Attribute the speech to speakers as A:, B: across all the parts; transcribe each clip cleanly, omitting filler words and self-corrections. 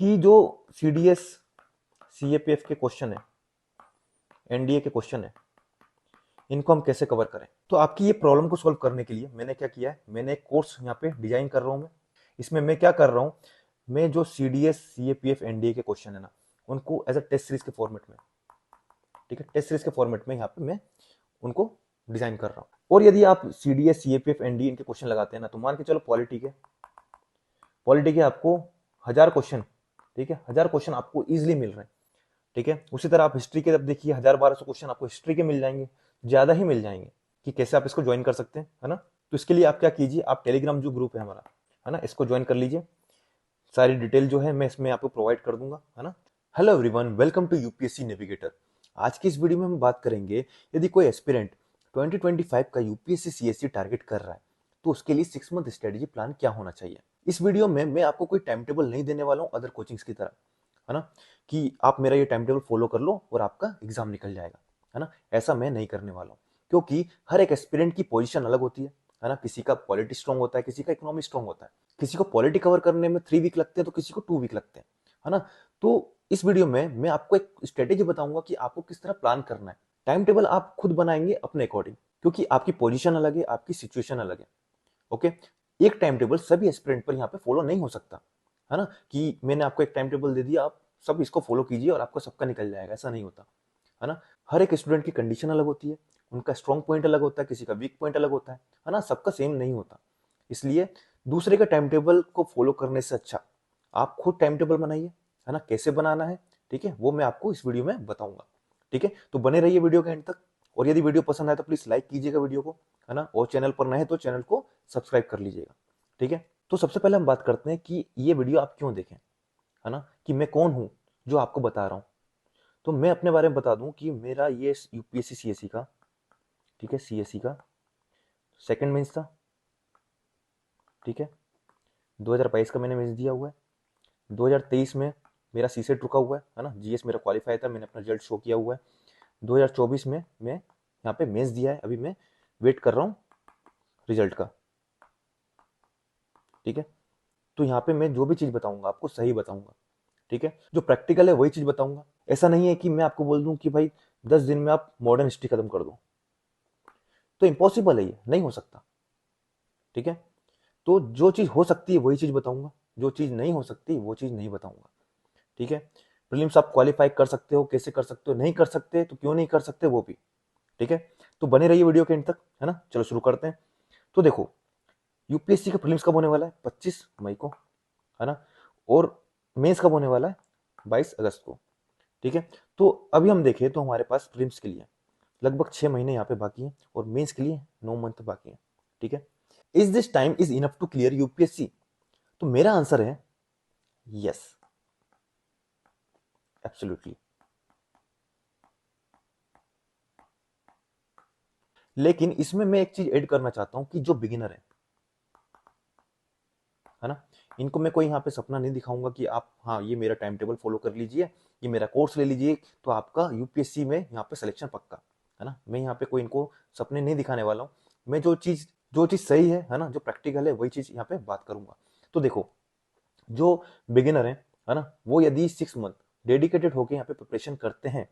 A: कि जो CDS CAPF के क्वेश्चन है, एनडीए के क्वेश्चन है, इनको हम कैसे कवर करें। तो आपकी ये प्रॉब्लम को सॉल्व करने के लिए मैंने क्या किया है, मैंने एक कोर्स यहाँ पे डिजाइन कर रहा हूँ। मैं इसमें मैं क्या कर रहा हूँ, मैं जो सीडीएस सीएपीएफ एनडीए के क्वेश्चन है ना, उनको एज अ टेस्ट सीरीज के फॉर्मेट में, ठीक है, टेस्ट सीरीज के फॉर्मेट में यहाँ पे मैं उनको डिजाइन कर रहा हूँ। और यदि आप सीडीएस सीएपीएफ एनडीए इनके क्वेश्चन लगाते हैं ना, तो मान के चलो पॉलिटी के आपको 1000 क्वेश्चन, ठीक है, 1000 क्वेश्चन आपको इजिली मिल रहे हैं, ठीक है। उसी तरह आप हिस्ट्री के जब देखिए 1000-1200 क्वेश्चन आपको हिस्ट्री के मिल जाएंगे, ज्यादा ही मिल जाएंगे। कि कैसे आप इसको ज्वाइन कर सकते हैं, है ना। तो इसके लिए आप क्या कीजिए, आप टेलीग्राम जो ग्रुप है हमारा, है ना, इसको ज्वाइन कर लीजिए। सारी डिटेल जो है मैं इसमें आपको प्रोवाइड कर दूंगा, है ना। Hello everyone, welcome to UPSC navigator. आज की इस वीडियो में हम बात करेंगे, यदि कोई एस्पिरेंट 2025 का यूपीएससी सीएससी टारगेट कर रहा है तो उसके लिए 6 मंथ स्ट्रेटेजी प्लान क्या होना चाहिए। इस वीडियो में मैं आपको कोई टाइम टेबल नहीं देने वाला हूं अदर कोचिंग्स की तरह, है ना, कि आप मेरा ये टाइम टेबल फॉलो कर लो और आपका एग्जाम निकल जाएगा, है ना। ऐसा मैं नहीं करने वाला हूँ, क्योंकि हर एक एस्पिरेंट की पोजीशन अलग होती है ना। किसी का पॉलिटी स्ट्रांग होता है, किसी का इकोनॉमी स्ट्रांग होता है, किसी को पॉलिटी कवर करने में 3 वीक लगते हैं तो किसी को 2 वीक लगते हैं, है ना। तो इस वीडियो में मैं आपको एक स्ट्रेटेजी बताऊंगा कि आपको किस तरह प्लान करना है। टाइम टेबल आप खुद बनाएंगे अपने अकॉर्डिंग, क्योंकि आपकी पोजीशन अलग है, आपकी सिचुएशन अलग है। ओके, एक टाइम टेबल सभी एस्पिरेंट पर यहाँ पे फॉलो नहीं हो सकता, है ना, कि मैंने आपको एक टाइम टेबल दे दिया, आप सब इसको फॉलो कीजिए और आपका सबका निकल जाएगा, ऐसा नहीं होता, है ना। हर एक स्टूडेंट की कंडीशन अलग होती है, उनका स्ट्रॉन्ग पॉइंट अलग होता है, किसी का वीक पॉइंट अलग होता है ना, सबका सेम नहीं होता। इसलिए दूसरे का टाइम टेबल को फॉलो करने से अच्छा आप खुद टाइम टेबल बनाइए, है ना। कैसे बनाना है, ठीक है, वो मैं आपको इस वीडियो में बताऊंगा, ठीक है। तो बने रहिए वीडियो के एंड तक। और यदि वीडियो पसंद आए तो प्लीज लाइक कीजिएगा वीडियो को, है ना। और चैनल पर नए हैं तो चैनल को सब्सक्राइब कर लीजिएगा, ठीक है। तो सबसे पहले हम बात करते हैं कि ये वीडियो आप क्यों देखें, है ना, कि मैं कौन हूं जो आपको बता रहा हूं। तो मैं अपने बारे में बता दूं कि मेरा ये यूपीएससी सीएससी का, ठीक है, सीएससी का सेकंड मेंस था, ठीक है। 2022 का मैंने मेंस दिया हुआ है। 2023 में मेरा सीसेट रुका हुआ है ना, जीएस मेरा क्वालिफाई था, मैंने अपना रिजल्ट शो किया हुआ है। 2024 में मैं यहाँ पे मेंस दिया है, अभी मैं वेट कर रहा हूँ रिजल्ट का, ठीक है। तो यहाँ पे मैं जो भी चीज़ बताऊंगा आपको सही बताऊंगा, ठीक है। जो प्रैक्टिकल है वही चीज़ बताऊंगा। ऐसा नहीं है कि मैं आपको बोल दूं कि भाई 10 दिन में आप मॉडर्न हिस्ट्री खत्म कर दो, तो इम्पॉसिबल है, ये नहीं हो सकता, ठीक है। तो जो चीज़ हो सकती है वही चीज़ बताऊंगा, जो चीज़ नहीं हो सकती वो चीज़ नहीं बताऊंगा, ठीक है। प्रीलिम्स आप क्वालिफाई कर सकते हो, कैसे कर सकते हो, नहीं कर सकते तो क्यों नहीं कर सकते वो भी, ठीक है। तो बने रहिए वीडियो के एंड तक, है ना। चलो शुरू करते हैं। तो देखो, यूपीएससी का प्रीलिम्स कब होने वाला है, 25 मई को, है ना। और मेंस कब होने वाला है, 22 अगस्त को, ठीक है। तो अभी हम देखें तो हमारे पास प्रीलिम्स के लिए लगभग 6 महीने यहाँ पे बाकी हैं और मेंस के लिए 9 मंथ बाकी हैं, ठीक है। Is this time is enough to clear UPSC? तो मेरा आंसर है यस, एब्सोल्युटली। लेकिन इसमें मैं एक चीज ऐड करना चाहता हूं कि जो बिगिनर है ना, इनको मैं कोई यहाँ पे सपना नहीं दिखाऊंगा कि आप, हाँ, ये मेरा टाइम टेबल फॉलो कर लीजिए, ये मेरा कोर्स ले लीजिए तो आपका यूपीएससी में यहाँ पे सिलेक्शन पक्का, है ना। मैं यहाँ पे कोई इनको सपने नहीं दिखाने वाला हूँ। मैं जो चीज सही है ना, जो प्रैक्टिकल है वही चीज यहाँ पे बात करूंगा। तो देखो, जो बिगिनर है ना, वो यदि 6 मंथ डेडिकेटेड होकर यहाँ पे प्रिपरेशन करते हैं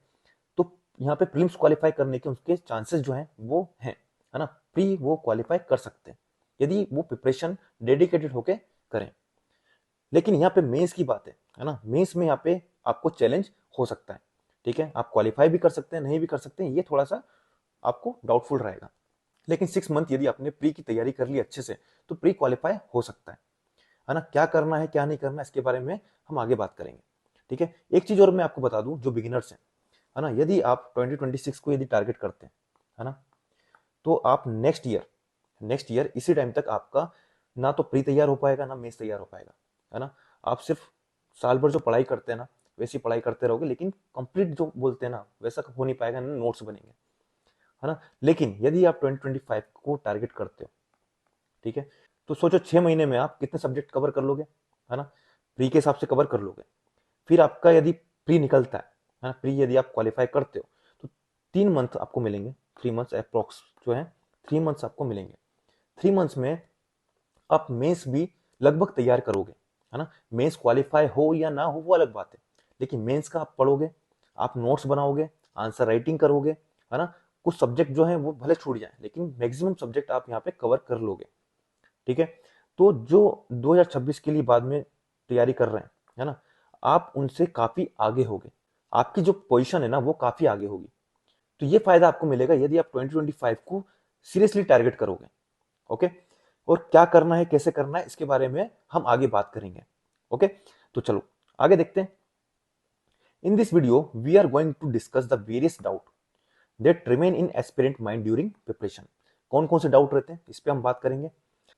A: तो यहाँ पे प्रीलिम्स क्वालिफाई करने के उसके चांसेस जो हैं वो हैं, है ना। प्री वो क्वालिफाई कर सकते हैं यदि वो प्रिपरेशन डेडिकेटेड होके करें। लेकिन यहाँ पे मेंस की बात है ना, मेंस में यहाँ पे आपको चैलेंज हो सकता है, ठीक है। आप क्वालिफाई भी कर सकते हैं, नहीं भी कर सकते हैं, ये थोड़ा सा आपको डाउटफुल रहेगा। लेकिन 6 मंथ यदि आपने प्री की तैयारी कर ली अच्छे से तो प्री क्वालिफाई हो सकता है ना। क्या करना है क्या नहीं करना इसके बारे में हम आगे बात करेंगे, ठीक है। एक चीज और मैं आपको बता दूं, जो बिगिनर्स हैं, है ना, यदि आप 2026 को यदि टारगेट करते हैं, है ना, तो आप नेक्स्ट ईयर इसी टाइम तक आपका ना तो प्री तैयार हो पाएगा ना मेंस तैयार हो पाएगा, है ना। आप सिर्फ साल भर जो पढ़ाई करते हैं ना वैसी पढ़ाई करते रहोगे, लेकिन कंप्लीट जो बोलते हैं ना वैसा हो नहीं पाएगा, ना नोट्स बनेंगे, है ना। लेकिन यदि आप 2025 को टारगेट करते हो, ठीक है, तो सोचो 6 महीने में आप कितने सब्जेक्ट कवर कर लोगे, है ना, प्री के हिसाब से कवर कर लोगे। फिर आपका यदि प्री निकलता है ना, प्री यदि आप क्वालिफाई करते हो तो 3 मंथ आपको मिलेंगे, 3 मंथ्स अप्रोक्स जो है, 3 मंथ्स आपको मिलेंगे। 3 मंथ्स में आप मेंस भी लगभग तैयार करोगे, है ना। मेंस क्वालिफाई हो या ना हो वो अलग बात है, लेकिन मेंस का आप पढ़ोगे, आप नोट्स बनाओगे, आंसर राइटिंग करोगे, है ना। कुछ सब्जेक्ट जो है वो भले छूट जाए, लेकिन मैक्सिमम सब्जेक्ट आप यहाँ पे कवर कर लोगे, ठीक है। तो जो 2026 के लिए बाद में तैयारी कर रहे हैं, है ना, आप उनसे काफी आगे होगे, आपकी जो पोजीशन है ना वो काफी आगे होगी। तो ये फायदा आपको मिलेगा यदि आप 2025 को सीरियसली टारगेट करोगे, ओके। और क्या करना है, कैसे करना है, इसके बारे में हम आगे बात करेंगे, ओके। तो चलो आगे देखते हैं। In this video we are going to discuss the various doubt that remain in aspirant mind during preparation. कौन कौन से डाउट रहते हैं इस पे हम बात करेंगे।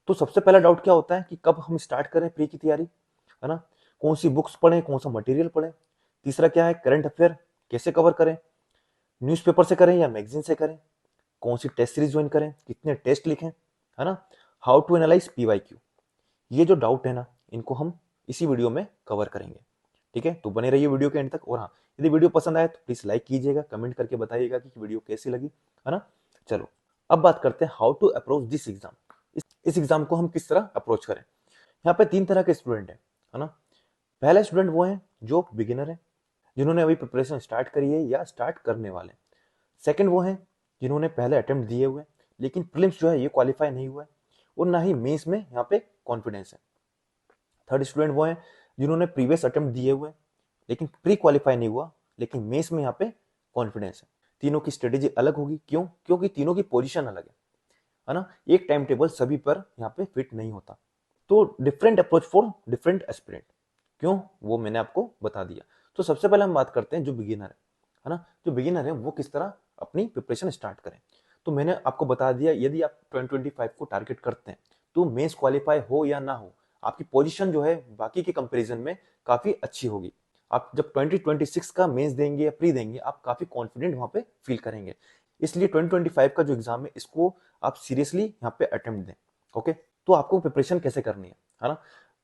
A: तो सबसे पहला डाउट क्या होता है कि कब हम स्टार्ट करें प्री की तैयारी, है ना, कौन सी बुक्स पढ़ें, कौन सा मटेरियल पढ़ें। तीसरा क्या है, करंट अफेयर कैसे कवर करें, न्यूज़पेपर से करें या मैगजीन से करें, कौन सी टेस्ट सीरीज ज्वाइन करें, कितने टेस्ट लिखें, है ना, हाउ टू एनालाइज पीवाईक्यू। ये जो डाउट है ना, इनको हम इसी वीडियो में कवर करेंगे, ठीक है। तो बने रहिए वीडियो के एंड तक। और हाँ, यदि वीडियो पसंद आए तो प्लीज लाइक कीजिएगा, कमेंट करके बताइएगा कि वीडियो कैसी लगी, है ना। चलो अब बात करते हैं how to approach this exam. इस एग्जाम को हम किस तरह अप्रोच करें। यहाँ पे तीन तरह के स्टूडेंट है ना। पहला स्टूडेंट वो है जो बिगिनर है, जिन्होंने अभी प्रिपरेशन स्टार्ट करी है या स्टार्ट करने वाले। सेकंड वो है जिन्होंने पहले अटेम्प्ट दिए हुए लेकिन प्रीलिम्स जो है ये क्वालिफाई नहीं हुआ है, और ना ही मेंस में यहाँ पे कॉन्फिडेंस है। थर्ड स्टूडेंट वो है जिन्होंने प्रीवियस अटेम्प्ट दिए हुए लेकिन प्री क्वालिफाई नहीं हुआ, लेकिन मेंस में यहाँ पे कॉन्फिडेंस है। तीनों की स्ट्रेटेजी अलग होगी, क्यों, क्योंकि तीनों की पोजीशन अलग है ना। एक टाइम टेबल सभी पर यहाँ पे फिट नहीं होता। तो different approach for different aspirant, क्यों, वो मैंने आपको बता दिया। तो सबसे पहले हम बात करते हैं जो बिगिनर है ना, जो बिगिनर है वो किस तरह अपनी प्रिपरेशन स्टार्ट करें। तो मैंने आपको बता दिया, यदि आप 2025 को टारगेट करते हैं तो मेंस क्वालिफाई हो या ना हो, आपकी पोजीशन जो है बाकी के कंपैरिजन में काफी अच्छी होगी। आप जब 2026 का मेंस देंगे या प्री देंगे, आप काफी कॉन्फिडेंट वहां पे फील करेंगे। इसलिए 2025 का जो एग्जाम है इसको आप सीरियसली यहाँ पे अटेम्प्ट दें, ओके। तो आपको प्रिपरेशन कैसे करनी है ना।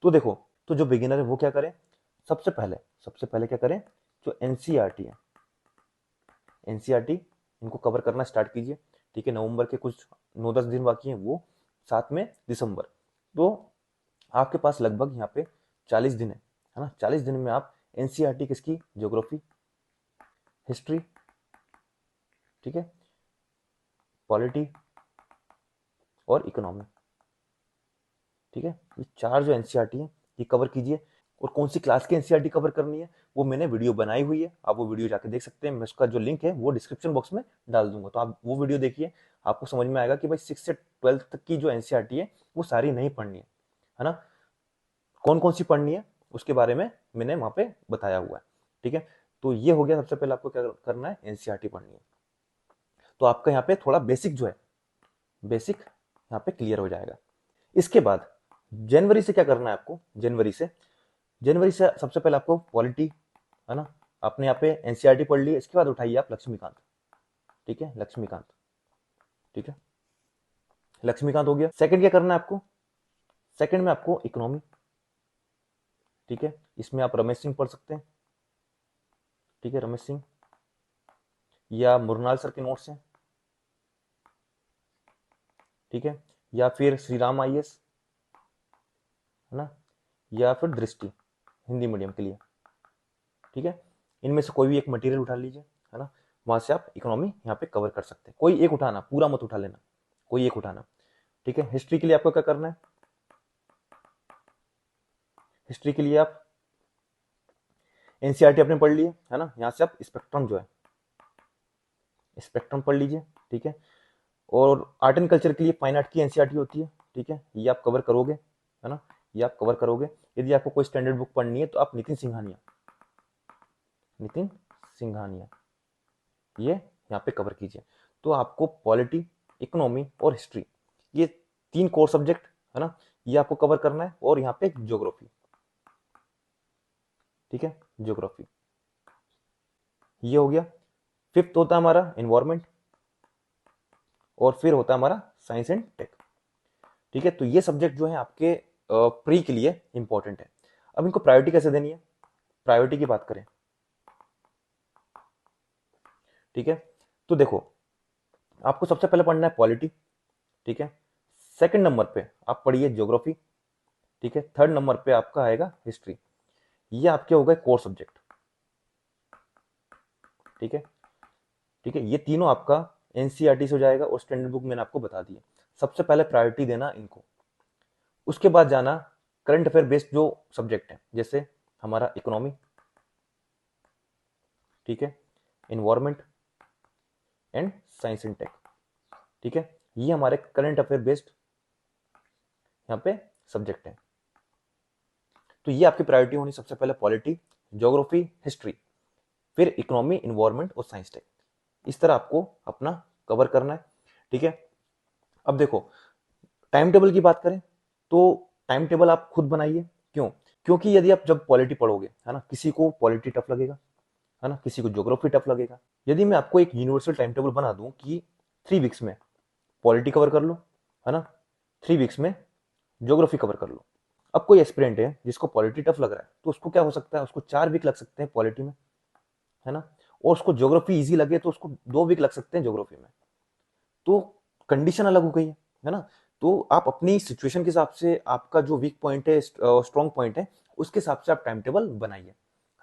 A: तो देखो, तो जो बिगिनर है वो क्या करें, सबसे पहले क्या करें, जो एनसीईआरटी है, एनसीईआरटी इनको कवर करना स्टार्ट कीजिए, ठीक है। नवंबर के कुछ 9-10 दिन बाकी हैं, वो साथ में दिसंबर, तो आपके पास लगभग यहाँ पे 40 दिन है ना। 40 दिन में आप एनसीईआरटी किसकी, ज्योग्राफी, हिस्ट्री, ठीक है, पॉलिटी और इकोनॉमी, ठीक है। ये चार जो एनसीईआरटी है ये कवर कीजिए। और कौन सी क्लास की एनसीईआरटी कवर करनी है वो मैंने वीडियो बनाई हुई है, आप वो वीडियो जाके देख सकते हैं। मैं उसका जो लिंक है वो डिस्क्रिप्शन बॉक्स में डाल दूंगा, तो आप वो वीडियो देखिए, आपको समझ में आएगा कि भाई 6 से 12 तक की जो एनसीईआरटी है वो सारी नहीं पढ़नी है ना। कौन कौन सी पढ़नी है उसके बारे में मैंने वहां पे बताया हुआ है, ठीक है। तो ये हो गया, सबसे पहले आपको क्या करना है, एनसीईआरटी पढ़नी है। तो आपका यहाँ पे थोड़ा बेसिक जो है, बेसिक यहाँ पे क्लियर हो जाएगा। इसके बाद जनवरी से क्या करना है आपको, जनवरी से सबसे पहले आपको पॉलिटी, है ना, आपने यहाँ पे एनसीईआरटी पढ़ ली, इसके बाद उठाइए आप लक्ष्मीकांत, ठीक है, लक्ष्मीकांत, ठीक है, लक्ष्मीकांत हो गया। सेकंड क्या करना है आपको, सेकंड में आपको इकोनॉमी, ठीक है, इसमें आप रमेश सिंह पढ़ सकते हैं, ठीक है, रमेश सिंह या मुरनाल सर के नोट्स हैं, ठीक है, या फिर श्री राम आईएएस, है ना, या फिर दृष्टि हिंदी मीडियम के लिए, ठीक है। इनमें से कोई भी एक मटेरियल उठा लीजिए, है ना, वहां से आप इकोनॉमी यहाँ पे कवर कर सकते हैं। कोई एक उठाना, पूरा मत उठा लेना, कोई एक उठाना, ठीक है। हिस्ट्री के लिए आपको क्या करना है, हिस्ट्री के लिए आप एनसीईआरटी आपने पढ़ ली है ना, यहाँ से आप स्पेक्ट्रम जो है, स्पेक्ट्रम पढ़ लीजिए, ठीक है। और आर्ट एंड कल्चर के लिए फाइन आर्ट की एनसीईआरटी होती है, ठीक है, ये आप कवर करोगे, है ना, ये आप कवर करोगे। यदि आपको कोई स्टैंडर्ड बुक पढ़नी है तो आप नितिन सिंघानिया, नितिन सिंघानिया ये यहाँ पे कवर कीजिए। तो आपको पॉलिटी, इकोनॉमी और हिस्ट्री, ये तीन कोर सब्जेक्ट है ना, ये आपको कवर करना है। और यहाँ पे ज्योग्राफी, ठीक है, ज्योग्राफी ये हो गया। फिफ्थ होता है हमारा एनवायरमेंट, और फिर होता है हमारा साइंस एंड टेक, ठीक है। तो ये सब्जेक्ट जो है आपके प्री के लिए इंपॉर्टेंट है। अब इनको प्रायोरिटी कैसे देनी है, प्रायोरिटी की बात करें, ठीक है। तो देखो, आपको सबसे पहले पढ़ना है पॉलिटी, ठीक है। सेकंड नंबर पे आप पढ़िए ज्योग्राफी, ठीक है। थर्ड नंबर पे आपका आएगा हिस्ट्री। ये आपके हो गए कोर सब्जेक्ट। ठीक है, ठीक है, ये तीनों आपका एनसीईआरटी से हो जाएगा और स्टैंडर्ड बुक मैंने आपको बता दिया। सबसे पहले प्रायोरिटी देना इनको, उसके बाद जाना करंट अफेयर बेस्ड जो सब्जेक्ट है, जैसे हमारा इकोनॉमी, ठीक है, environment and science and tech. ठीक है, ये हमारे करंट अफेयर बेस्ड यहाँ पे सब्जेक्ट है। तो ये आपकी प्रायोरिटी होनी सबसे पहले पॉलिटी, ज्योग्राफी, हिस्ट्री, फिर इकोनॉमी, इन्वायरमेंट और साइंस टेक। इस तरह आपको अपना कवर करना है। ठीक है, अब देखो टाइम टेबल की बात करें तो टाइम टेबल आप खुद बनाइए। क्यों? क्योंकि यदि आप जब पॉलिटी पढ़ोगे, है ना, किसी को पॉलिटी टफ लगेगा, है ना, किसी को ज्योग्राफी टफ लगेगा। यदि मैं आपको एक यूनिवर्सल टाइम टेबल बना दूं कि 3 वीक्स में पॉलिटी कवर कर लो, है ना, 3 वीक्स में ज्योग्राफी कवर कर लो। अब कोई एस्पिरेंट है जिसको पॉलिटी टफ लग रहा है, तो उसको क्या हो सकता है, उसको 4 वीक लग सकते हैं पॉलिटी में, है ना, और उसको ज्योग्राफी इजी लगे तो उसको 2 वीक लग सकते हैं ज्योग्राफी में। तो कंडीशन अलग हो गई है ना। तो आप अपनी सिचुएशन के हिसाब से, आपका जो वीक पॉइंट है, स्ट्रॉन्ग पॉइंट है, उसके हिसाब से आप टाइम टेबल बनाइए,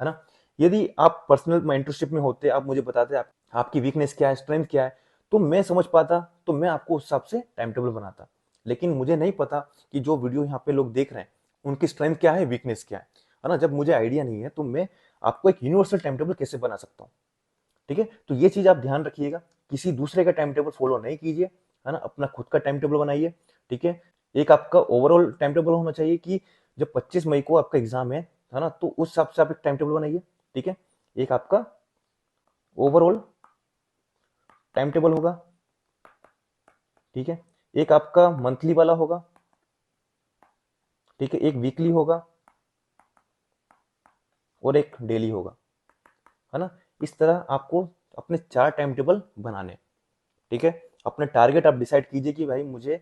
A: है ना। यदि आप पर्सनल मेंटरशिप में होते, आप मुझे बताते आपकी वीकनेस क्या है, स्ट्रेंथ क्या है, तो मैं समझ पाता, तो मैं आपको उस हिसाब से टाइम टेबल बनाता। लेकिन मुझे नहीं पता कि जो वीडियो यहाँ पे लोग देख रहे हैं उनकी स्ट्रेंथ क्या है, वीकनेस क्या है ना। जब मुझे आइडिया नहीं है तो मैं आपको एक यूनिवर्सल टाइम टेबल कैसे बना सकता हूँ। ठीक है, तो ये चीज आप ध्यान रखिएगा, किसी दूसरे का टाइम टेबल फॉलो नहीं कीजिए, है ना, अपना खुद का टाइम टेबल बनाइए। ठीक है, एक आपका ओवरऑल टाइम टेबल होना चाहिए कि जब 25 मई को आपका एग्जाम है ना, तो उस हिसाब से आप एक टाइम टेबल बनाइए। ठीक है, एक आपका ओवरऑल टाइम टेबल होगा। ठीक है, एक आपका मंथली वाला होगा। ठीक है, एक वीकली होगा और एक डेली होगा, है ना। इस तरह आपको अपने 4 टाइम टेबल बनाने। ठीक है, अपने टारगेट आप डिसाइड कीजिए कि भाई मुझे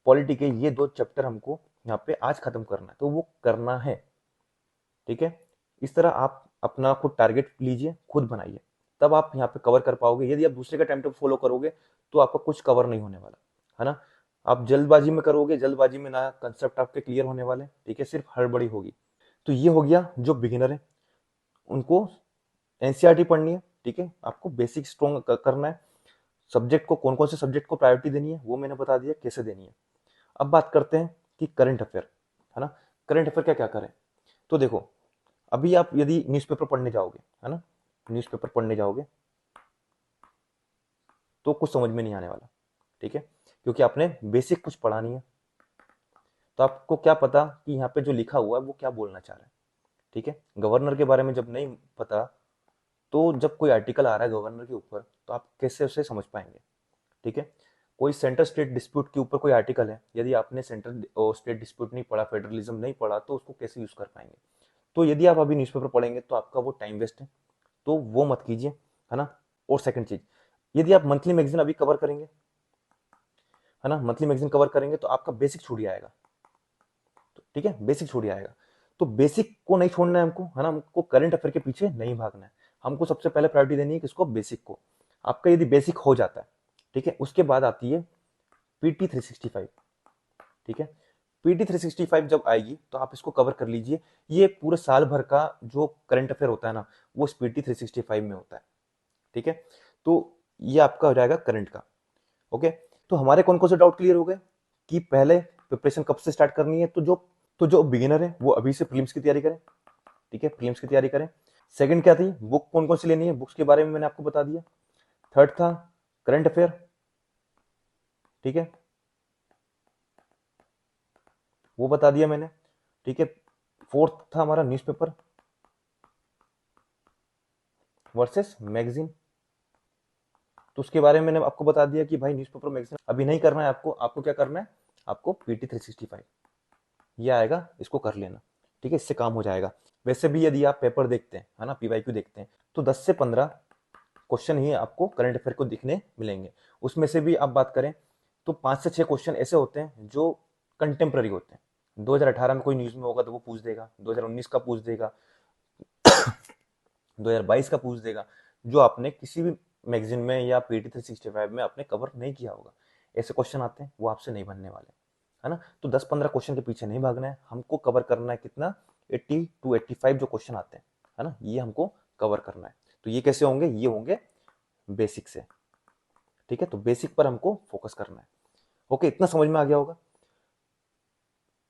A: पॉलिटी के ये 2 चैप्टर हमको यहाँ पे आज खत्म करना है, तो वो करना है। ठीक है, इस तरह आप अपना खुद टारगेट लीजिए, खुद बनाइए, तब आप यहाँ पे कवर कर पाओगे। यदि आप दूसरे का टाइम टेबल फॉलो करोगे तो आपका कुछ कवर नहीं होने वाला, है ना। आप जल्दबाजी में करोगे, जल्दबाजी में ना कंसेप्ट आपके क्लियर होने वाले। ठीक है, सिर्फ हड़बड़ी होगी। तो ये हो गया जो बिगिनर है उनको एनसीईआरटी पढ़नी है। ठीक है, आपको बेसिक स्ट्रॉन्ग करना है। सब्जेक्ट को, कौन कौन से सब्जेक्ट को प्रायोरिटी देनी है वो मैंने बता दिया कैसे देनी है। अब बात करते हैं कि करंट अफेयर, है ना, करंट अफेयर क्या क्या करें। तो देखो, अभी आप यदि न्यूज़पेपर पढ़ने जाओगे, है ना, न्यूज़पेपर पढ़ने जाओगे तो कुछ समझ में नहीं आने वाला। ठीक है, क्योंकि आपने बेसिक कुछ पढ़ा नहीं है, तो आपको क्या पता कि यहाँ पे जो लिखा हुआ है वो क्या बोलना चाह रहा है। ठीक है, गवर्नर के बारे में जब नहीं पता, तो जब कोई आर्टिकल आ रहा है गवर्नर के ऊपर, तो आप कैसे उसे समझ पाएंगे। ठीक है, कोई सेंटर स्टेट डिस्प्यूट के ऊपर कोई आर्टिकल है, यदि आपने सेंटर स्टेट डिस्प्यूट नहीं पढ़ा, फेडरलिज्म नहीं पढ़ा, तो उसको कैसे यूज कर पाएंगे। तो यदि आप अभी न्यूज़पेपर पढ़ेंगे तो आपका वो टाइम वेस्ट है, तो वो मत कीजिए, है ना। और सेकंड चीज, यदि आप मंथली मैगजीन अभी कवर करेंगे, है ना, मंथली मैगजीन कवर करेंगे तो आपका बेसिक छूट जाएगा। तो ठीक है, बेसिक छूट जाएगा। तो बेसिक को नहीं छोड़ना है हमको, है ना, हमको करंट अफेयर के पीछे नहीं भागना है। हमको सबसे पहले प्रायोरिटी देनी है किसको, बेसिक को। आपका यदि बेसिक हो जाता है, ठीक है, उसके बाद आती है PT 365। ठीक है, PT 365 जब आएगी तो आप इसको कवर कर लीजिए। ये पूरे साल भर का जो करंट अफेयर होता है ना, वो इस PT 365 में होता है। ठीक है, तो ये आपका हो जाएगा करंट का। ओके, तो हमारे कौन कौन से डाउट क्लियर हो गए कि पहले प्रिपरेशन कब से स्टार्ट करनी है। तो जो बिगिनर है वो अभी से प्रीलिम्स की तैयारी करें। ठीक है, प्रीलिम्स की तैयारी करें। सेकंड क्या थी, बुक कौन कौन सी लेनी है, बुक्स के बारे में मैंने आपको बता दिया। थर्ड था करंट अफेयर। ठीक है, वो बता दिया मैंने। ठीक है, फोर्थ था हमारा न्यूज़पेपर वर्सेस मैगजीन। तो उसके बारे में मैंने आपको बता दिया कि भाई न्यूज़पेपर मैगजीन अभी नहीं करना है आपको। आपको क्या करना है, आपको PT 365 ये आएगा, इसको कर लेना। ठीक है, इससे काम हो जाएगा। वैसे भी यदि आप पेपर देखते हैं, है ना, PYQ देखते हैं, तो 10 से 15 क्वेश्चन ही आपको करंट अफेयर को दिखने मिलेंगे। उसमें से भी आप बात करें तो 5 से 6 क्वेश्चन ऐसे होते हैं जो कंटेम्प्ररी होते हैं। 2018 में कोई न्यूज में होगा तो वो पूछ देगा, 2019 का पूछ देगा, 2022 का पूछ देगा, जो आपने किसी भी मैगजीन में या PT 365 में आपने कवर नहीं किया होगा। ऐसे क्वेश्चन आते हैं, वो आपसे नहीं बनने वाले। है ना। तो 10-15 क्वेश्चन के पीछे नहीं भागना है, हमको कवर करना है कितना, 80 टू 85 जो क्वेश्चन आते हैं, है ना, ये हमको कवर करना है। तो ये कैसे होंगे, ये होंगे बेसिक से, ठीक है। तो बेसिक पर हमको फोकस करना है। ओके, इतना समझ में आ गया होगा।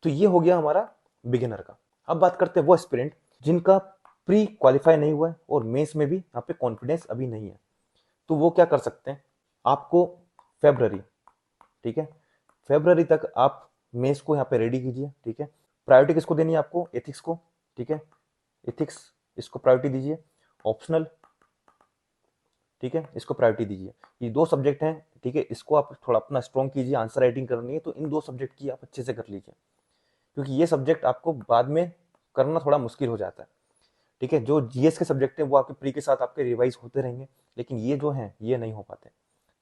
A: तो ये हो गया हमारा बिगिनर का। अब बात करते हैं वो एस्पिरेंट जिनका प्री क्वालिफाई नहीं हुआ है और मेंस में भी यहाँ पे कॉन्फिडेंस अभी नहीं है। तो वो क्या कर सकते हैं, आपको फेब्रवरी, ठीक है, फेब्रवरी तक आप मेंस को यहाँ पे रेडी कीजिए, ठीक है। प्रायोरिटी किसको देनी है आपको, एथिक्स को, ठीक है, एथिक्स इसको प्रायोरिटी दीजिए। ऑप्शनल, ठीक है, इसको प्रायोरिटी दीजिए। ये 2 सब्जेक्ट हैं, ठीक है, इसको आप थोड़ा अपना स्ट्रॉन्ग कीजिए। आंसर राइटिंग करनी है तो इन 2 सब्जेक्ट की आप अच्छे से कर लीजिए, क्योंकि ये सब्जेक्ट आपको बाद में करना थोड़ा मुश्किल हो जाता है, ठीक है। जो जीएस के सब्जेक्ट हैं वो आपके प्री के साथ आपके रिवाइज होते रहेंगे, लेकिन ये जो हैं ये नहीं हो पाते।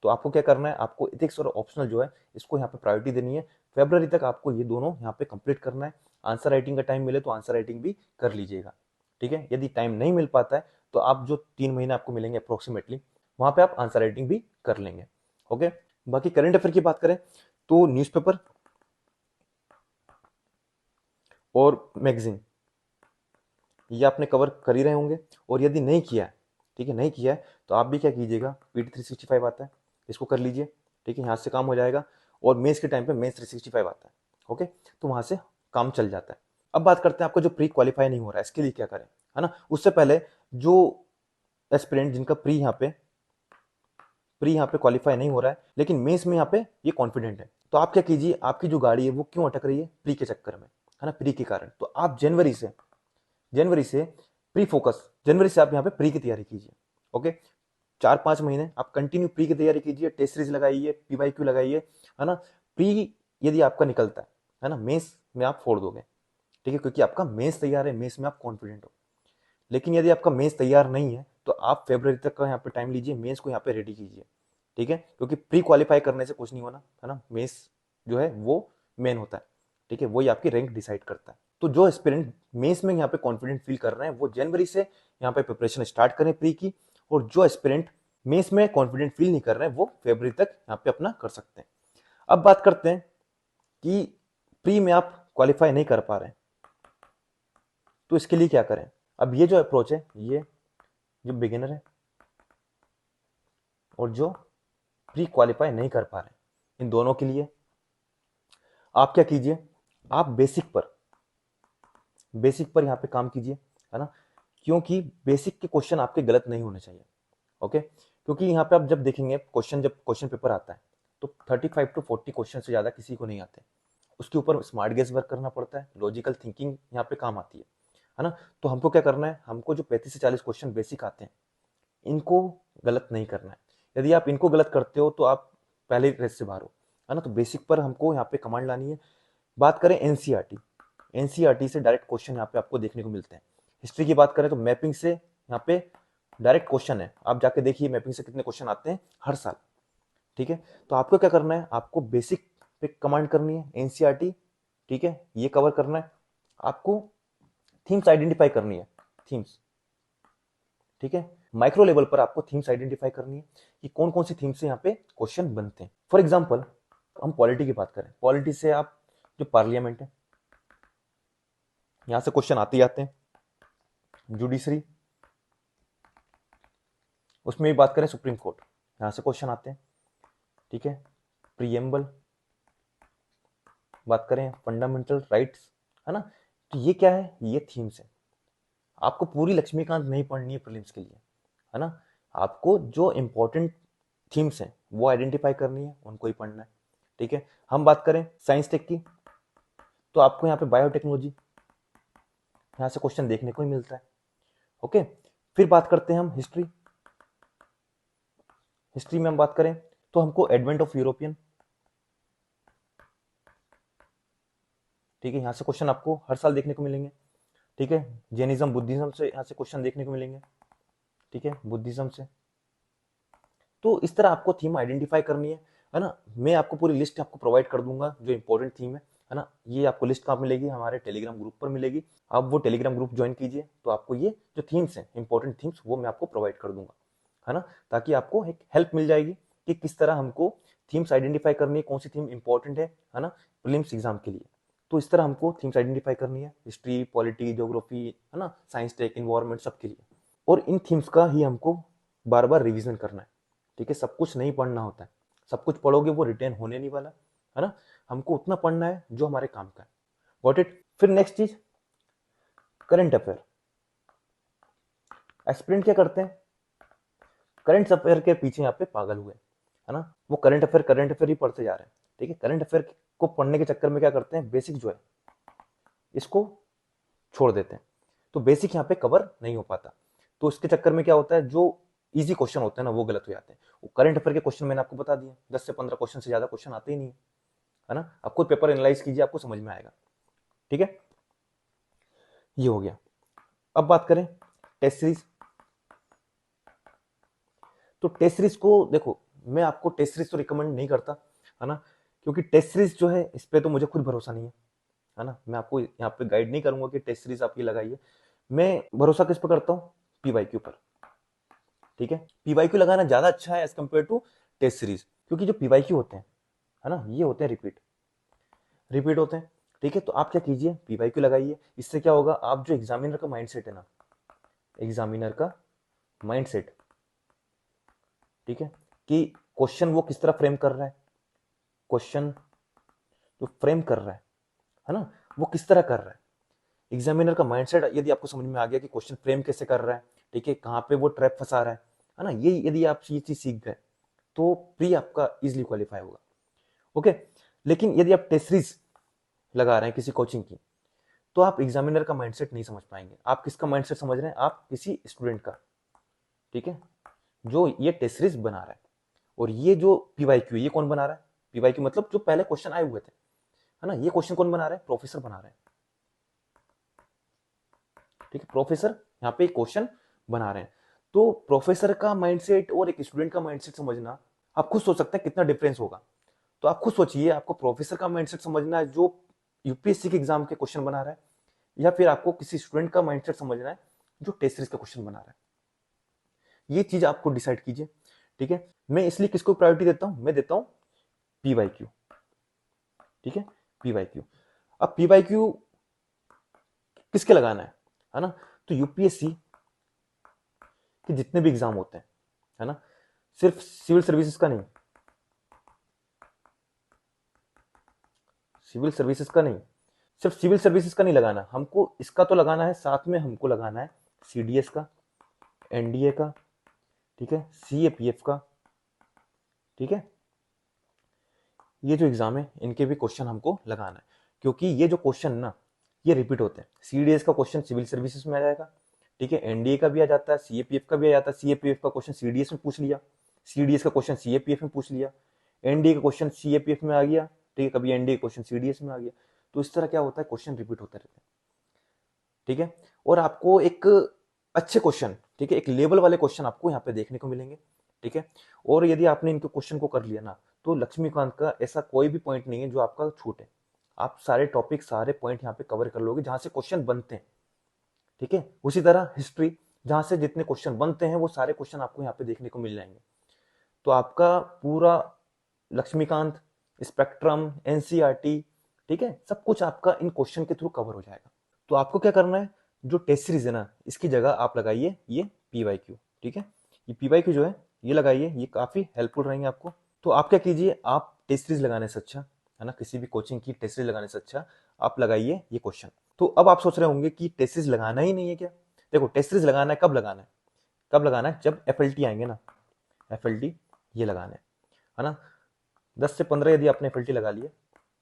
A: तो आपको क्या करना है, आपको एथिक्स और ऑप्शनल जो है इसको यहाँ पे प्रायोरिटी देनी है। फेब्रवरी तक आपको ये दोनों यहाँ पे कंप्लीट करना है। आंसर राइटिंग का टाइम मिले तो आंसर राइटिंग भी कर लीजिएगा, ठीक है। यदि टाइम नहीं मिल पाता है तो आप जो 3 महीने आपको मिलेंगे अप्रोक्सीमेटली, वहां पे आप आंसर राइटिंग भी कर लेंगे। ओके, बाकी करंट अफेयर की बात करें तो न्यूज़पेपर और मैगजीन ये आपने कवर कर ही रहे होंगे। और यदि नहीं किया है, ठीक है, नहीं किया है तो आप भी क्या कीजिएगा, पीटी 365 आता है, इसको कर लीजिए, ठीक है, यहाँ से काम हो जाएगा। और मेंस के टाइम पे मेंस 365 आता है, ओके, तो वहाँ से काम चल जाता है। अब बात करते हैं आपको जो प्री क्वालिफाई नहीं हो रहा है इसके लिए क्या करें, है ना। उससे पहले जो एस्पिरेंट जिनका प्री यहाँ पे क्वालिफाई नहीं हो रहा है लेकिन मेंस में यहाँ पे ये कॉन्फिडेंट है, तो आप क्या कीजिए, आपकी जो गाड़ी है वो क्यों अटक रही है, प्री के चक्कर में, है ना, प्री के कारण। तो आप जनवरी से प्री फोकस, जनवरी से आप यहाँ पे प्री की तैयारी कीजिए। ओके, 4-5 महीने आप कंटिन्यू प्री की तैयारी कीजिए, टेस्ट सीरीज लगाइए, पीवाईक्यू लगाइए, है ना। प्री यदि आपका निकलता है ना, मेंस में आप फोड़ दोगे, ठीक है, क्योंकि आपका मेंस तैयार है, मेंस में आप कॉन्फिडेंट हो। लेकिन यदि आपका मेंस तैयार नहीं है तो आप फेब्रवरी तक का यहाँ पे टाइम लीजिए, मेंस को यहाँ पे रेडी कीजिए, ठीक है, क्योंकि प्री क्वालिफाई करने से कुछ नहीं होना, है ना। मेंस जो है वो मेन होता है, ठीक है, वही आपकी रैंक डिसाइड करता है। तो जो एस्पिरेंट मेंस में यहाँ पे कॉन्फिडेंट फील कर रहे हैं वो जनवरी से यहाँ पे प्रिपरेशन स्टार्ट करें प्री की। और जो एस्पिरेंट मेंस में कॉन्फिडेंट फील नहीं कर रहे हैं वो फेब्रवरी तक यहाँ पे अपना कर सकते हैं। अब बात करते हैं कि प्री में आप क्वालिफाई नहीं कर पा रहे हैं तो इसके लिए क्या करें। अब ये जो अप्रोच है, ये जो बिगिनर है और जो प्री क्वालिफाई नहीं कर पा रहे हैं, इन दोनों के लिए आप क्या कीजिए, आप बेसिक पर यहाँ पे काम कीजिए, है ना, क्योंकि बेसिक के क्वेश्चन आपके गलत नहीं होने चाहिए। ओके, क्योंकि यहाँ पे आप जब देखेंगे क्वेश्चन, जब क्वेश्चन पेपर आता है तो 35 टू 40 क्वेश्चन से ज्यादा किसी को नहीं आते। उसके ऊपर स्मार्ट गेस वर्क करना पड़ता है, लॉजिकल थिंकिंग यहाँ पे काम आती है ना। तो हमको क्या करना है, हमको जो 35 से 40 क्वेश्चन बेसिक आते हैं इनको गलत नहीं करना है। यदि आप इनको गलत करते हो तो आप पहले रेस से बाहर हो, है ना। तो बेसिक पर हमको यहाँ पे कमांड लानी है। बात करें एनसीईआरटी, एनसीईआरटी से डायरेक्ट क्वेश्चन यहाँ पे आपको देखने को मिलते हैं। हिस्ट्री की बात करें तो मैपिंग से यहाँ पे डायरेक्ट क्वेश्चन है, आप जाके देखिए मैपिंग से कितने क्वेश्चन आते हैं हर साल, ठीक है। तो आपको क्या करना है, आपको बेसिक पे कमांड करनी है, एनसीईआरटी, ठीक है, ये कवर करना है। आपको थीम्स आइडेंटिफाई करनी है, थीम्स, ठीक है, माइक्रो लेवल पर आपको थीम्स आइडेंटिफाई करनी है कि कौन कौन सी थीम से यहाँ पे क्वेश्चन बनते हैं। फॉर एग्जाम्पल हम पॉलिटी की बात करें, पॉलिटी से आप जो पार्लियामेंट है यहां से क्वेश्चन आते ही आते हैं। जुडिशरी, उसमें भी बात करें सुप्रीम कोर्ट, यहां से क्वेश्चन आते हैं, ठीक है। प्रीएम्बल, बात करें फंडामेंटल राइट्स, है ना। तो ये क्या है, ये थीम्स है। आपको पूरी लक्ष्मीकांत नहीं पढ़नी है प्रीलिम्स के लिए, है ना। आपको जो इंपॉर्टेंट थीम्स हैं वो आइडेंटिफाई करनी है, उनको ही पढ़ना है, ठीक है। हम बात करें साइंस टेक की तो आपको यहाँ पे बायोटेक्नोलॉजी, यहाँ से क्वेश्चन देखने को ही मिलता है। ओके, फिर बात करते हैं हम हिस्ट्री, हिस्ट्री में हम बात करें तो हमको एडवेंट ऑफ यूरोपियन, ठीक है, यहाँ से क्वेश्चन आपको हर साल देखने को मिलेंगे, ठीक है। जैनिज्म बुद्धिज्म से यहाँ से क्वेश्चन देखने को मिलेंगे, ठीक है, बुद्धिज्म से। तो इस तरह आपको थीम आइडेंटिफाई करनी है ना। मैं आपको पूरी लिस्ट आपको प्रोवाइड कर दूंगा जो इंपॉर्टेंट थीम है ना। ये आपको लिस्ट कहाँ मिलेगी, हमारे टेलीग्राम ग्रुप पर मिलेगी। आप वो टेलीग्राम ग्रुप ज्वाइन कीजिए तो आपको ये जो थीम्स हैं इंपॉर्टेंट थीम्स वो मैं आपको प्रोवाइड कर दूंगा, है ना, ताकि आपको एक हेल्प मिल जाएगी कि किस तरह हमको थीम्स आइडेंटिफाई करनी है, कौन सी थीम इंपॉर्टेंट है ना, प्रीलिम्स एग्जाम के लिए। तो इस तरह हमको थीम्स आइडेंटिफाई करनी है, हिस्ट्री, पॉलिटी, ज्योग्राफी, है ना, साइंस, टेक, इन्वायरमेंट, सबके लिए। और इन थीम्स का ही हमको बार बार रिवीजन करना है, ठीक है। सब कुछ नहीं पढ़ना होता है, सब कुछ पढ़ोगे वो रिटेन होने नहीं वाला, है ना। हमको उतना पढ़ना है जो हमारे काम का है। Got it. फिर नेक्स्ट चीज, करंट अफेयर। एस्पिरेंट क्या करते हैं, करंट अफेयर के पीछे यहाँ पे पागल हुए, है ना। वो करंट अफेयर ही पढ़ते जा रहे हैं, ठीक है। करंट अफेयर को पढ़ने के चक्कर में क्या करते हैं, बेसिक जो है इसको छोड़ देते हैं, तो बेसिक यहाँ पे कवर नहीं हो पाता। तो इसके चक्कर में क्या होता है, जो इजी क्वेश्चन होते हैं ना वो गलत हो जाते हैं। वो करंट अफेयर के क्वेश्चन मैंने आपको बता दिया, 10 से 15 क्वेश्चन से ज्यादा क्वेश्चन आते ही नहीं है ना। आप खुद पेपर एनालाइज कीजिए, आपको समझ में आएगा, ठीक है। ये हो गया। अब बात करें टेस्ट सीरीज। तो टेस्ट सीरीज को देखो, मैं आपको टेस्ट सीरीज तो रिकमेंड नहीं करता, है ना, क्योंकि टेस्ट सीरीज जो है इस पे तो मुझे खुद भरोसा नहीं है ना। मैं आपको यहाँ पे गाइड नहीं करूंगा कि टेस्ट सीरीज आपकी लगाइए। मैं भरोसा किस पे करता हूँ, पीवाईक्यू पर, ठीक है। पीवाईक्यू लगाना ज्यादा अच्छा है as compare to test series, क्योंकि जो पीवाईक्यू होते हैं, है ना, ये होते हैं रिपीट होते हैं, ठीक है। तो आप क्या कीजिए, पीवाईक्यू लगाइए। इससे क्या होगा, आप जो एग्जामिनर का माइंडसेट है ना, एग्जामिनर का माइंडसेट, ठीक है, कि क्वेश्चन वो किस तरह फ्रेम कर रहा है, क्वेश्चन जो फ्रेम कर रहा है ना, वो किस तरह कर रहा है। एग्जामिनर का माइंडसेट यदि आपको समझ में आ गया कि क्वेश्चन फ्रेम कैसे कर रहा है, ठीक है, कहाँ पे वो ट्रैप फंसा रहा है ना, ये यदि आप ये चीज सीख गए तो प्री आपका इजिली क्वालिफाई होगा, ओके। लेकिन यदि आप टेस्ट सीरीज लगा रहे हैं किसी कोचिंग की, तो आप एग्जामिनर का माइंडसेट नहीं समझ पाएंगे। आप किसका माइंडसेट समझ रहे हैं, आप किसी स्टूडेंट का, ठीक है, जो ये टेस्ट सीरीज बना रहा है। और ये जो पीवाईक्यू, ये कौन बना रहा है, पीवाईक्यू मतलब जो पहले क्वेश्चन आए हुए थे, है ना, ये क्वेश्चन कौन बना रहा है, प्रोफेसर बना रहे हैं, ठीक है। प्रोफेसर यहाँ पे क्वेश्चन बना रहे हैं। तो प्रोफेसर का माइंडसेट और एक स्टूडेंट का माइंडसेट समझना, आप खुद सोच सकते हैं कितना डिफरेंस होगा। तो आप खुद सोचिए, आपको प्रोफेसर का माइंडसेट समझना है जो यूपीएससी के एग्जाम के क्वेश्चन बना रहा है, या फिर आपको किसी स्टूडेंट का माइंडसेट समझना है जो टेस्ट सीरीज का क्वेश्चन बना रहा है। ये चीज आपको डिसाइड कीजिए, ठीक है। मैं इसलिए किसको प्रायोरिटी देता हूं, मैं देता हूं पीवाईक्यू, ठीक है, पीवाईक्यू। अब पीवाईक्यू किसके लगाना है ना, तो यूपीएससी के जितने भी एग्जाम होते हैं, है ना, सिर्फ सिविल सर्विसेज का नहीं, सिविल सर्विसेज का नहीं, सिर्फ सिविल सर्विसेज का नहीं लगाना हमको, इसका तो लगाना है, साथ में हमको लगाना है सीडीएस का, एनडीए का, ठीक है, सीएपीएफ का, ठीक है। ये जो एग्जाम है इनके भी क्वेश्चन हमको लगाना है, क्योंकि ये जो क्वेश्चन ना ये रिपीट होते हैं। सीडीएस का क्वेश्चन सिविल सर्विसेज में आ जाएगा, ठीक है, एनडीए का भी आ जाता है, सीएपीएफ का भी आ जाता है। सीएपीएफ का क्वेश्चन सीडीएस में पूछ लिया, सीडीएस का क्वेश्चन सीएपीएफ में पूछ लिया, एनडीए का क्वेश्चन सीएपीएफ में आ गया, ठीक है, कभी एनडीए क्वेश्चन सीडीएस में आ गया। तो इस तरह क्या होता है, क्वेश्चन रिपीट होते रहते हैं, ठीक है। और आपको एक अच्छे क्वेश्चन, ठीक है, एक लेवल वाले क्वेश्चन आपको यहाँ पे देखने को मिलेंगे, ठीक है। और यदि आपने इनके क्वेश्चन को कर लिया ना, तो लक्ष्मीकांत का ऐसा कोई भी पॉइंट नहीं है जो आपका छूटे। आप सारे टॉपिक, सारे पॉइंट यहाँ पे कवर कर लोगे जहां से क्वेश्चन बनते हैं, ठीक है। उसी तरह हिस्ट्री, जहां से जितने क्वेश्चन बनते हैं वो सारे क्वेश्चन आपको यहाँ पे देखने को मिल जाएंगे। तो आपका पूरा लक्ष्मीकांत, स्पेक्ट्रम, एनसीईआरटी, ठीक है, सब कुछ आपका इन क्वेश्चन के थ्रू कवर हो जाएगा। तो आपको क्या करना है, जो टेस्ट सीरीज है ना, इसकी जगह आप लगाइए ये पीवाईक्यू, ठीक है। ये पीवाईक्यू जो है ये लगाइए, ये काफी हेल्पफुल रहेंगे आपको। तो आप क्या कीजिए, आप टेस्ट सीरीज लगाने से अच्छा, है ना, किसी भी कोचिंग की टेस्ट सीरीज लगाने से अच्छा आप लगाइए ये क्वेश्चन। तो अब आप सोच रहे होंगे कि टेस्ट सीरीज लगाना ही नहीं है क्या। देखो, टेस्ट सीरीज लगाना है, कब लगाना है, कब लगाना है, जब एफएलटी आएंगे ना, एफएलटी ये लगाना है ना। 10 से 15 यदि आपने एफएलटी लगा लिए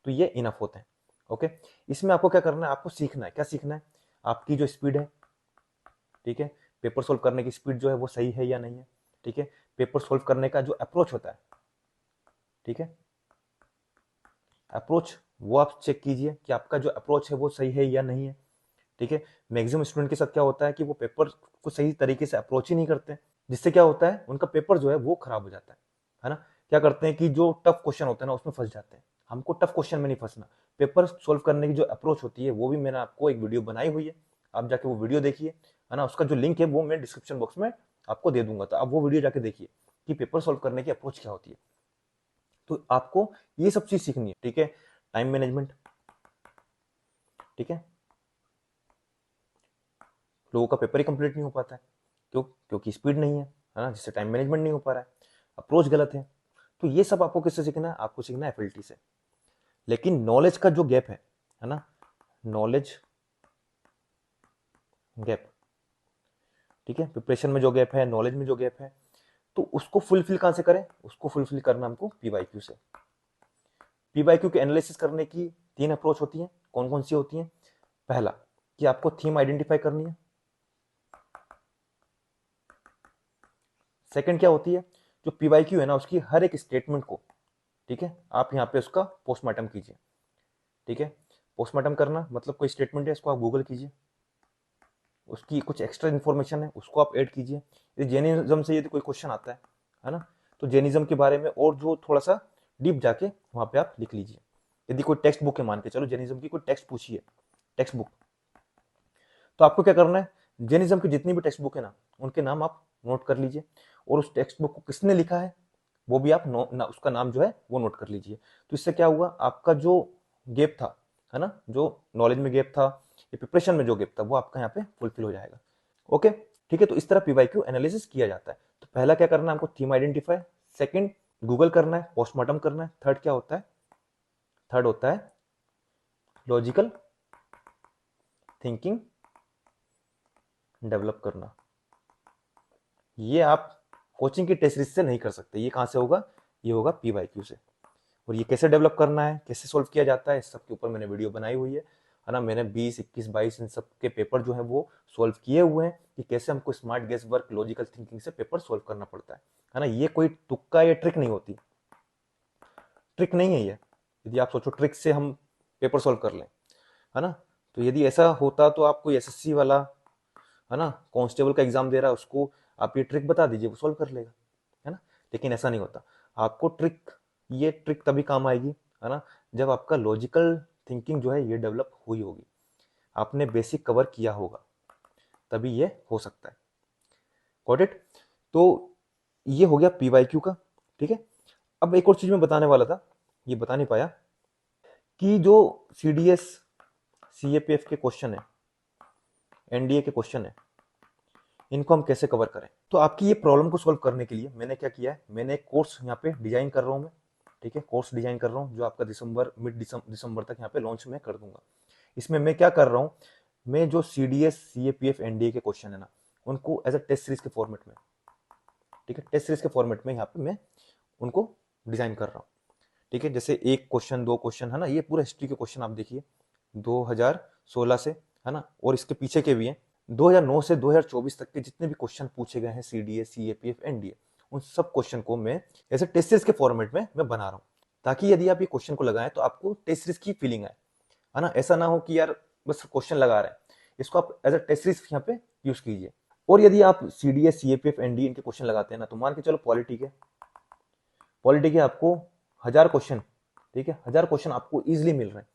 A: तो ये इनफ होते हैं, ओके। इसमें आपको क्या करना है, आपको सीखना है, क्या सीखना है, आपकी जो स्पीड है, ठीक है, पेपर सोल्व करने की स्पीड जो है वो सही है या नहीं है, ठीक है। पेपर सोल्व करने का जो अप्रोच होता है, ठीक है, अप्रोच वो आप चेक कीजिए कि आपका जो अप्रोच है वो सही है या नहीं है, ठीक है। मैक्सिमम स्टूडेंट के साथ क्या होता है कि वो पेपर को सही तरीके से अप्रोच ही नहीं करते, जिससे क्या होता है, उनका पेपर जो है वो खराब हो जाता है ना। क्या करते हैं कि जो टफ क्वेश्चन होते हैं ना उसमें फंस जाते हैं। हमको टफ क्वेश्चन में नहीं फंसना, पेपर सोल्व करने की जो अप्रोच होती है वो भी मैंने आपको एक वीडियो बनाई हुई है, आप जाके वो वीडियो देखिए, है ना। उसका जो लिंक है वो मैं डिस्क्रिप्शन बॉक्स में आपको दे दूंगा, तो आप वो वीडियो जाके देखिए कि पेपर सोल्व करने की अप्रोच क्या होती है, तो आपको ये सब चीज सीखनी है, ठीक है। टाइम मैनेजमेंट, ठीक है, लोगों का पेपर ही कंप्लीट नहीं हो पाता है, क्यों? क्योंकि स्पीड नहीं है ना, जिससे टाइम मैनेजमेंट नहीं हो पा रहा है, अप्रोच गलत है। तो ये सब आपको किससे सीखना है? आपको सीखना है एफएलटी से। लेकिन नॉलेज का जो गैप है ना, नॉलेज गैप, ठीक है, प्रिपरेशन में जो गैप है, नॉलेज में जो गैप है, तो उसको फुलफिल कहां से करें? उसको फुलफिल करना हमको पीवाईक्यू से। पीवाईक्यू के एनालिसिस करने की 3 अप्रोच होती है। कौन कौन सी होती है? पहला, कि आपको थीम आइडेंटिफाई करनी है। सेकंड क्या होती है? जो पीवाईक्यू है ना, उसकी हर एक स्टेटमेंट को, ठीक है, आप यहाँ पे उसका पोस्टमार्टम कीजिए, ठीक है। पोस्टमार्टम करना मतलब कोई स्टेटमेंट है, इसको आप गूगल कीजिए, उसकी कुछ एक्स्ट्रा इन्फॉर्मेशन है उसको आप ऐड कीजिए। यदि जैनिज्म से यदि कोई क्वेश्चन आता है ना, तो जैनिज्म के बारे में और जो थोड़ा सा डीप जाके वहां पे आप लिख लीजिए। यदि कोई टेक्स्ट बुक है, मान के चलो जैनिज्म की कोई टेक्स्ट पूछी है, टेक्स्ट बुक, तो आपको क्या करना है? जैनिज्म की जितनी भी टेक्स्ट बुक है ना, उनके नाम आप नोट कर लीजिए, और उस टेक्स्ट बुक को किसने लिखा है वो भी आप उसका नाम जो है वो नोट कर लीजिए। तो इससे क्या हुआ, आपका जो गैप था, है ना, जो नॉलेज में गैप था या प्रिपरेशन में जो गैप था, वो आपका यहाँ पे फुलफिल हो जाएगा। ओके, ठीक है। तो इस तरह पीवाईक्यू एनालिसिस किया जाता है। तो पहला क्या करना है हमको? Theme identify. सेकंड, गूगल करना है, पोस्टमार्टम करना है। थर्ड क्या होता है? थर्ड होता है लॉजिकल थिंकिंग डेवलप करना। ये आप कोचिंग की टेस्ट सीरीज से नहीं कर सकते। ये कहां से होगा? ये होगा पीवाईक्यू से। और ये कैसे डेवलप करना है, कैसे सोल्व किया जाता है, इस सब के ऊपर मैंने वीडियो बनाई हुई है ना। मैंने 20, 21, 22 इन सब के पेपर जो है वो सोल्व किए हुए हैं कि कैसे हमको smart guess work, logical thinking से पेपर सोल्व करना पड़ता है ना। ये कोई तुक्का या ट्रिक नहीं होती, ट्रिक नहीं है ये। यदि आप सोचो ट्रिक से हम पेपर सोल्व कर लें, है ना, तो यदि ऐसा होता तो आप कोई एसएससी वाला, है ना, कांस्टेबल का एग्जाम दे रहा है, उसको आप ये ट्रिक बता दीजिए, वो सोल्व कर लेगा, है ना। लेकिन ऐसा नहीं होता। आपको ट्रिक, ये ट्रिक तभी काम आएगी, है ना, जब आपका लॉजिकल थिंकिंग जो है ये डेवलप हुई होगी, आपने बेसिक कवर किया होगा, तभी ये हो सकता है। Got it? तो ये हो गया पीवाईक्यू का, ठीक है। अब एक और चीज मैं बताने वाला था, ये बता नहीं पाया, कि जो सीडीएस सीएपीएफ के क्वेश्चन है, एनडीए के क्वेश्चन है, इनको हम कैसे कवर करें। तो आपकी ये प्रॉब्लम को सॉल्व करने के लिए मैंने क्या किया है, मैंने एक कोर्स यहाँ पे डिजाइन कर रहा हूँ मैं, ठीक है, कोर्स डिजाइन कर रहा हूँ जो आपका मिड दिसंबर तक यहाँ पे लॉन्च में कर दूंगा। इसमें मैं क्या कर रहा हूँ, मैं जो सीडीएस सीएपीएफ एनडीए के क्वेश्चन है ना, उनको एज अ टेस्ट सीरीज के फॉर्मेट में, ठीक है, टेस्ट सीरीज के फॉर्मेट में यहाँ पे मैं उनको डिजाइन कर रहा हूँ, ठीक है। जैसे एक क्वेश्चन, दो क्वेश्चन, है ना, ये पूरा हिस्ट्री के क्वेश्चन आप देखिए 2016 से, है ना, और इसके पीछे के भी हैं, 2009 से 2024 तक के जितने भी क्वेश्चन पूछे गए हैं सीडीएस सीएपीएफ एनडीए, उन सब क्वेश्चन को मैं ऐसे टेस्ट सीरीज के फॉर्मेट में मैं बना रहा हूँ, ताकि यदि आप ये क्वेश्चन को लगाएं तो आपको टेस्ट सीरीज की फीलिंग आए, है ना। ऐसा ना हो कि यार बस क्वेश्चन लगा रहे हैं, इसको आप एज अ टेस्ट सीरीज यहाँ पे यूज कीजिए। और यदि आप सीडीएस सीएपीएफ एनडीए इनके क्वेश्चन लगाते हैं ना, तो मान के चलो पॉलिटी के आपको 1000 क्वेश्चन, ठीक है, 1000 क्वेश्चन आपको इजिली मिल रहे हैं।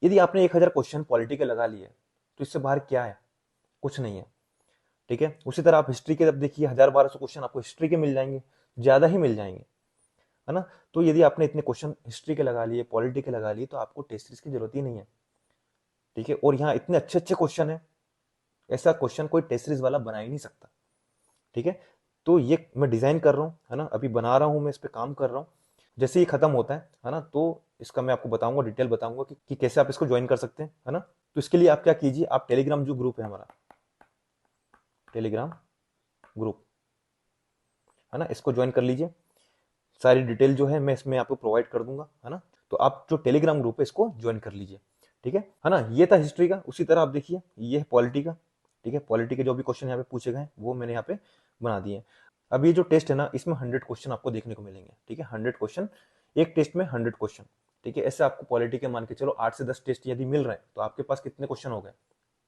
A: यदि आपने 1000 क्वेश्चन पॉलिटी के लगा लिए, तो इससे बाहर क्या है? कुछ नहीं है, ठीक है। उसी तरह आप हिस्ट्री के जब देखिए 1000-1200 क्वेश्चन आपको हिस्ट्री के मिल जाएंगे, ज्यादा ही मिल जाएंगे, है ना। तो यदि आपने इतने क्वेश्चन हिस्ट्री के लगा लिए, पॉलिटी के लगा लिए, तो आपको टेस्ट सीरीज की जरूरत ही नहीं है, ठीक है। और यहाँ इतने अच्छे अच्छे क्वेश्चन है, ऐसा क्वेश्चन कोई टेस्ट सीरीज वाला बना ही नहीं सकता, ठीक है। तो ये मैं डिजाइन कर रहा हूँ, है ना, अभी बना रहा हूँ, मैं इस पे काम कर रहा हूँ। जैसे ही खत्म होता है ना, तो इसका मैं आपको बताऊंगा, डिटेल बताऊंगा कि कैसे आप इसको ज्वाइन कर सकते हैं, है ना। तो इसके लिए आप क्या कीजिए, आप टेलीग्राम जो ग्रुप है हमारा, टेलीग्राम ग्रुप, है ना, इसको ज्वाइन कर लीजिए। सारी डिटेल जो है मैं इसमें आपको प्रोवाइड कर दूंगा, है ना। तो आप जो टेलीग्राम ग्रुप है इसको ज्वाइन कर लीजिए, ठीक है ना। ये था हिस्ट्री का। उसी तरह आप देखिए ये है पॉलिटी का, ठीक है। पॉलिटी के जो भी क्वेश्चन यहाँ पे पूछे गए हैं वो मैंने यहाँ पे बना दिए हैं। अब ये जो टेस्ट है ना, इसमें 100 क्वेश्चन आपको देखने को मिलेंगे, ठीक है, 100 क्वेश्चन, एक टेस्ट में 100 क्वेश्चन, ठीक है। ऐसे आपको पॉलिटी के मान के चलो 8 से 10 टेस्ट यदि मिल रहे हैं, तो आपके पास कितने क्वेश्चन हो गए?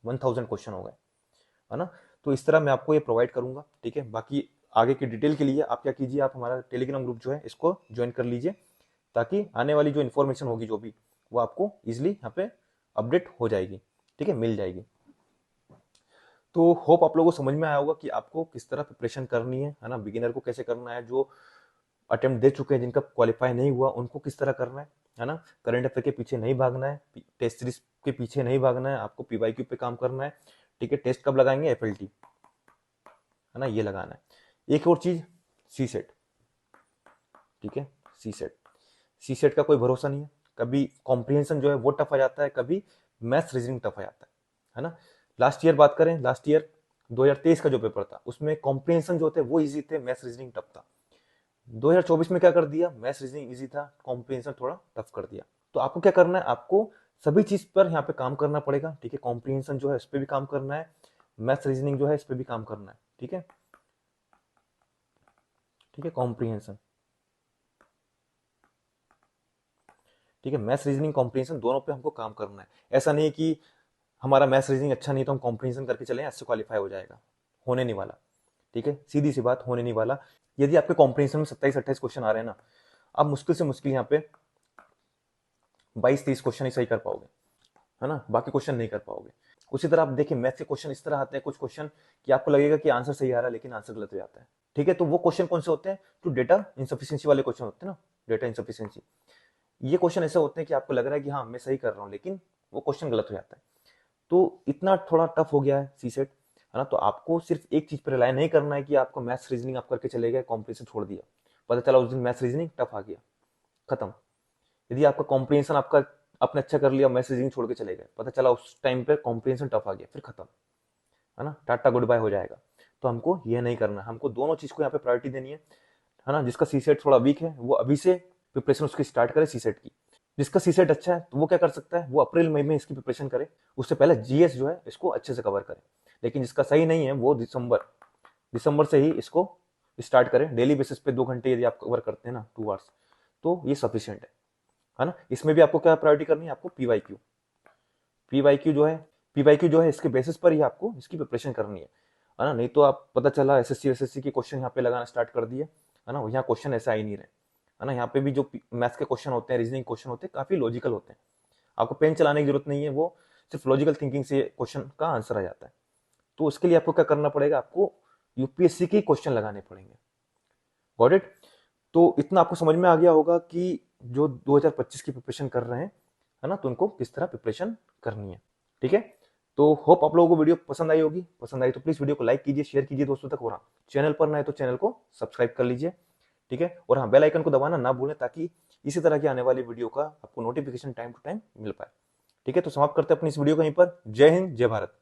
A: 1000 क्वेश्चन हो गए, है ना। तो इस तरह मैं आपको ये प्रोवाइड करूंगा, ठीक है। बाकी आगे की डिटेल के लिए आप क्या कीजिए, आप हमारा टेलीग्राम ग्रुप जो है इसको ज्वाइन कर लीजिए, ताकि आने वाली जो इन्फॉर्मेशन होगी जो भी, वो आपको इजिली यहाँ पे अपडेट हो जाएगी, ठीक है, मिल जाएगी। तो होप आप लोगों को समझ में आया होगा कि आपको किस तरह प्रिपरेशन करनी है ना, बिगिनर को कैसे करना है, जो अटेम्प्ट दे चुके हैं, जिनका क्वालिफाई नहीं हुआ, उनको किस तरह करना है ना। करंट अफेयर के पीछे नहीं भागना है, टेस्ट सीरीज के पीछे नहीं भागना है, आपको पीवाईक्यू पे काम करना है। ठीक है, टेस्ट कब लगाएंगे, एफएलटी, है ना, ये लगाना है। एक और चीज, सी सेट। ठीक है, सी सेट, सी सेट का कोई भरोसा नहीं है, कभी कॉम्प्रिहेंशन जो है वो टफ आ जाता है, कभी मैथ्स रीजनिंग टफ आ जाता है ना। लास्ट ईयर बात करें, लास्ट ईयर 2023 का जो पेपर था उसमें कॉम्प्रिहेंशन जो होते वो इजी थे, मैथ्स रीजनिंग टफ था। 2024 में क्या कर दिया, मैथ्स रीजनिंग इजी था, कॉम्प्रिहेंशन थोड़ा टफ कर दिया। तो आपको क्या करना है, आपको सभी चीज पर यहाँ पे काम करना पड़ेगा। ठीक है, कॉम्प्रिहेंशन जो है इस पर भी काम करना है, मैथ्स रीजनिंग जो है इस पर भी काम करना है। ठीक है, ठीक है, कॉम्प्रिहेंशन, ठीक है, मैथ्स रीजनिंग कॉम्प्रिहेंशन दोनों पे हमको काम करना है। ऐसा नहीं कि हमारा मैथ्स रीजनिंग अच्छा नहीं तो हम कॉम्प्रिहेंशन करके चले इससे क्वालिफाई हो जाएगा, होने नहीं वाला। ठीक है, सीधी सी बात, होने नहीं वाला। यदि आपके कॉम्प्रिहेंशन में 27-28 क्वेश्चन आ रहे हैं ना, आप मुश्किल से मुश्किल यहाँ पे 22-23 क्वेश्चन ही सही कर पाओगे, है ना, बाकी क्वेश्चन नहीं कर पाओगे। उसी तरह आप देखिए, मैथ के क्वेश्चन इस तरह आते हैं, कुछ क्वेश्चन कि आपको लगेगा कि आंसर सही आ रहा है लेकिन आंसर गलत हो जाता है। ठीक है, तो वो क्वेश्चन कौन से होते हैं, जो डेटा इंसफिशियंसी वाले क्वेश्चन होते हैं ना, डेटा इंसफिशियंसी। ये क्वेश्चन ऐसे होते हैं कि आपको लग रहा है कि हाँ मैं सही कर रहा हूँ, लेकिन वो क्वेश्चन गलत हो जाता है। तो इतना थोड़ा टफ हो गया है सी सेट, है ना। तो आपको सिर्फ एक चीज पर रिलाई नहीं करना है कि आपको मैथ्स रीजनिंग आप करके चले गए, कॉम्प्रिहेंशन छोड़ दिया, पता चला उस दिन मैथ्स रीजनिंग टफ आ गया, खत्म। यदि आपका कॉम्प्रिहेंशन आपका आपने अच्छा कर लिया, मैथ्स रीजनिंग छोड़ के चले गए, पता चला उस टाइम पे कॉम्प्रिहेंशन टफ आ गया, फिर खत्म, है ना, टाटा गुड बाय हो जाएगा। तो हमको ये नहीं करना, हमको दोनों चीज को यहाँ पे प्रायोरिटी देनी है ना। जिसका सी सेट थोड़ा वीक है वो अभी से प्रिपरेशन उसकी स्टार्ट करे सी सेट की। जिसका सी सेट अच्छा है तो वो क्या कर सकता है, वो अप्रैल मई में इसकी प्रिपरेशन करे, उससे पहले जीएस जो है इसको अच्छे से कवर करे। लेकिन जिसका सही नहीं है वो दिसंबर दिसंबर से ही इसको स्टार्ट करें, डेली बेसिस पे 2 घंटे यदि आप कवर करते हैं ना, 2 आवर्स, तो ये सफिशियंट है ना। इसमें भी आपको क्या प्रायोरिटी करनी है, आपको पीवाईक्यू, पीवाईक्यू जो है, पीवाईक्यू जो है इसके बेसिस पर ही आपको इसकी प्रिपरेशन करनी है ना। नहीं तो आप पता चला एसएससी एसएससी के क्वेश्चन यहाँ पे लगाना स्टार्ट कर दिए, है ना, यहाँ क्वेश्चन ऐसे आ ही नहीं रहे, है ना। यहाँ पे भी जो मैथ्स के क्वेश्चन होते हैं, रीजनिंग क्वेश्चन होते हैं, काफी लॉजिकल होते हैं, आपको पेन चलाने की जरूरत नहीं है, वो सिर्फ लॉजिकल थिंकिंग से क्वेश्चन का आंसर आ जाता है। तो उसके लिए आपको क्या करना पड़ेगा, आपको यूपीएससी के क्वेश्चन लगाने पड़ेंगे। Got it. तो इतना आपको समझ में आ गया होगा कि जो 2025 की प्रिपरेशन कर रहे हैं, है ना, तो उनको किस तरह प्रिपरेशन करनी है। ठीक है, तो होप आप लोगों को वीडियो पसंद आई होगी। पसंद आई तो प्लीज वीडियो को लाइक कीजिए, शेयर कीजिए दोस्तों तक, और हाँ, चैनल पर नए तो चैनल को सब्सक्राइब कर लीजिए। ठीक है, और हाँ, बेल आइकन को दबाना ना भूलें, ताकि इसी तरह की आने वाली वीडियो का आपको नोटिफिकेशन टाइम टू टाइम मिल पाए। ठीक है, तो समाप्त करते हैं अपनी इस वीडियो को यहीं पर। जय हिंद, जय भारत।